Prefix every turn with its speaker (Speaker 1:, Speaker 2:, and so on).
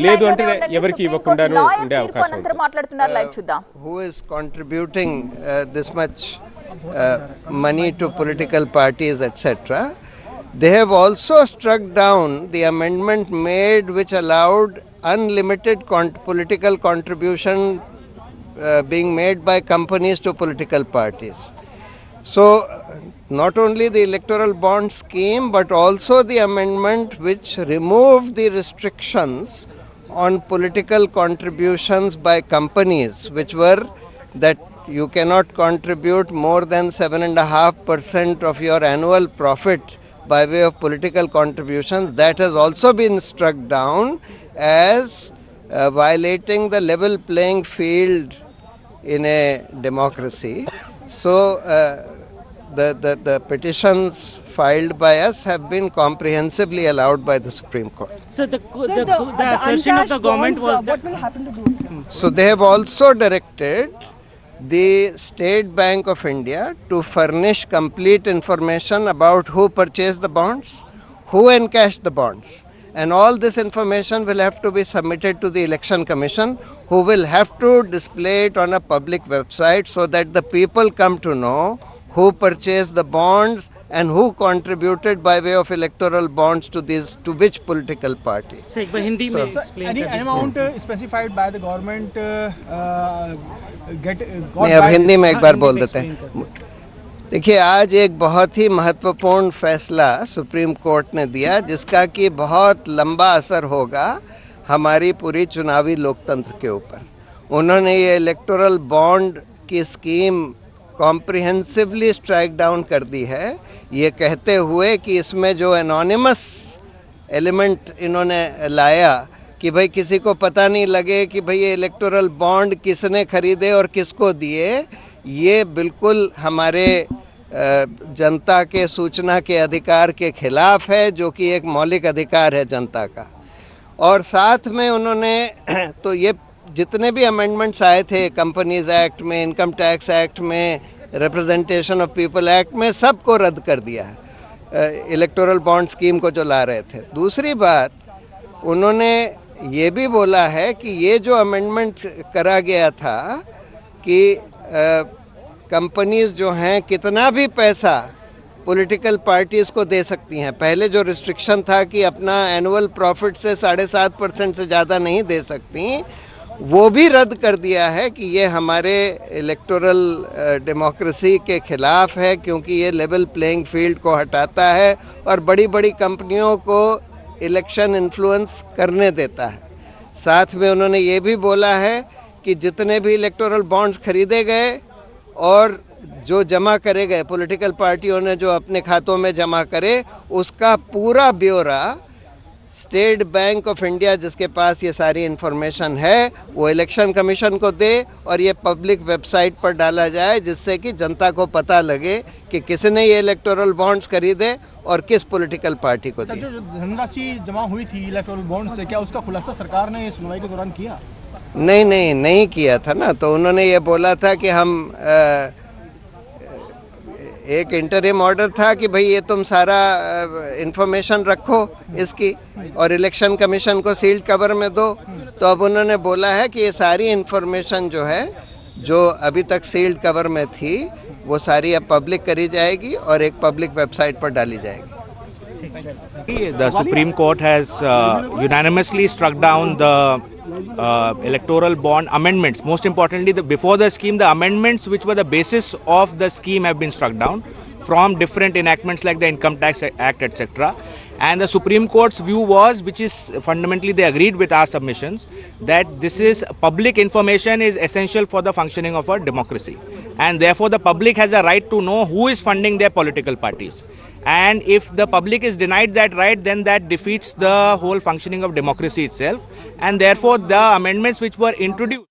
Speaker 1: లేదు అంటే ఎవరికి ఇవ్వకుండా ఉండే అవకాశం ఉంది.
Speaker 2: Who is contributing this much money to political parties, etc. They have also struck down the amendment made which allowed unlimited political contribution being made by companies to political parties. So not only the electoral bond scheme but also the amendment which removed the restrictions on political contributions by companies, which were that you cannot contribute more than 7.5% of your annual profit by way of political contributions. That has also been struck down as violating the level playing field in a democracy. So the petitions filed by us have been comprehensively allowed by the Supreme Court.
Speaker 3: So the assertion of the government was that...
Speaker 4: What will happen to those?
Speaker 2: So they have also directed the State Bank of India to furnish complete information about who purchased the bonds, who encashed the bonds. And all this information will have to be submitted to the Election Commission, who will have to display it on a public website so that the people come to know who purchased the bonds and who contributed by way of electoral bonds to which political party.
Speaker 3: So, Hindi
Speaker 4: so, any amount specified by the government
Speaker 2: नहीं, अब हिंदी में एक बार बोल देते हैं. देखिए, आज एक बहुत ही महत्वपूर्ण फैसला सुप्रीम कोर्ट ने दिया जिसका कि बहुत लंबा असर होगा हमारी पूरी चुनावी लोकतंत्र के ऊपर. उन्होंने ये इलेक्टोरल बॉन्ड की स्कीम कॉम्प्रिहेंसिवली स्ट्राइक डाउन कर दी है, ये कहते हुए कि इसमें जो एनोनिमस एलिमेंट इन्होंने लाया कि भाई किसी को पता नहीं लगे कि भाई ये इलेक्टोरल बॉन्ड किसने खरीदे और किसको दिए, ये बिल्कुल हमारे जनता के सूचना के अधिकार के खिलाफ है, जो कि एक मौलिक अधिकार है जनता का. और साथ में उन्होंने तो ये जितने भी अमेंडमेंट्स आए थे कंपनीज एक्ट में, इनकम टैक्स एक्ट में, रिप्रेजेंटेशन ऑफ पीपल एक्ट में, सबको रद्द कर दिया है इलेक्टोरल बॉन्ड स्कीम को जो ला रहे थे. दूसरी बात, उन्होंने ये भी बोला है कि ये जो अमेंडमेंट करा गया था कि कंपनीज जो हैं कितना भी पैसा पॉलिटिकल पार्टीज़ को दे सकती हैं. पहले जो रिस्ट्रिक्शन था कि अपना एनुअल प्रॉफिट से 7.5% से ज़्यादा नहीं दे सकती, वो भी रद्द कर दिया है कि ये हमारे इलेक्टोरल डेमोक्रेसी के ख़िलाफ़ है, क्योंकि ये लेवल प्लेइंग फील्ड को हटाता है और बड़ी बड़ी कंपनियों को इलेक्शन इन्फ्लुएंस करने देता है. साथ में उन्होंने ये भी बोला है कि जितने भी इलेक्टोरल बॉन्ड्स खरीदे गए और जो जमा करे गए पॉलिटिकल पार्टियों ने जो अपने खातों में जमा करे, उसका पूरा ब्यौरा स्टेट बैंक ऑफ इंडिया, जिसके पास ये सारी इन्फॉर्मेशन है, वो इलेक्शन कमीशन को दे और ये पब्लिक वेबसाइट पर डाला जाए, जिससे कि जनता को पता लगे कि किसने ये इलेक्टोरल बॉन्ड्स खरीदे और किस पॉलिटिकल पार्टी को दिए.
Speaker 4: जो धनराशि जमा हुई थी इलेक्टोरल बॉन्ड से, क्या उसका खुलासा सरकार ने सुनवाई के दौरान किया?
Speaker 2: नहीं किया था ना. तो उन्होंने ये बोला था कि हम एक इंटरिम ऑर्डर था कि भाई ये तुम सारा इंफॉर्मेशन रखो इसकी और इलेक्शन कमीशन को सील्ड कवर में दो. तो अब उन्होंने बोला है कि ये सारी इंफॉर्मेशन जो है, जो अभी तक सील्ड कवर में थी, वो सारी अब पब्लिक करी जाएगी और एक पब्लिक वेबसाइट पर डाली जाएगी.
Speaker 5: The Supreme Court has unanimously struck down the electoral bond amendments. Most importantly, before the scheme, the amendments which were the basis of the scheme have been struck down from different enactments like the Income Tax Act, etc. And the Supreme Court's view was, which is fundamentally they agreed with our submissions, that this is public information is essential for the functioning of a democracy. And therefore the public has a right to know who is funding their political parties. And if the public is denied that right, then that defeats the whole functioning of democracy itself. And therefore the amendments which were introduced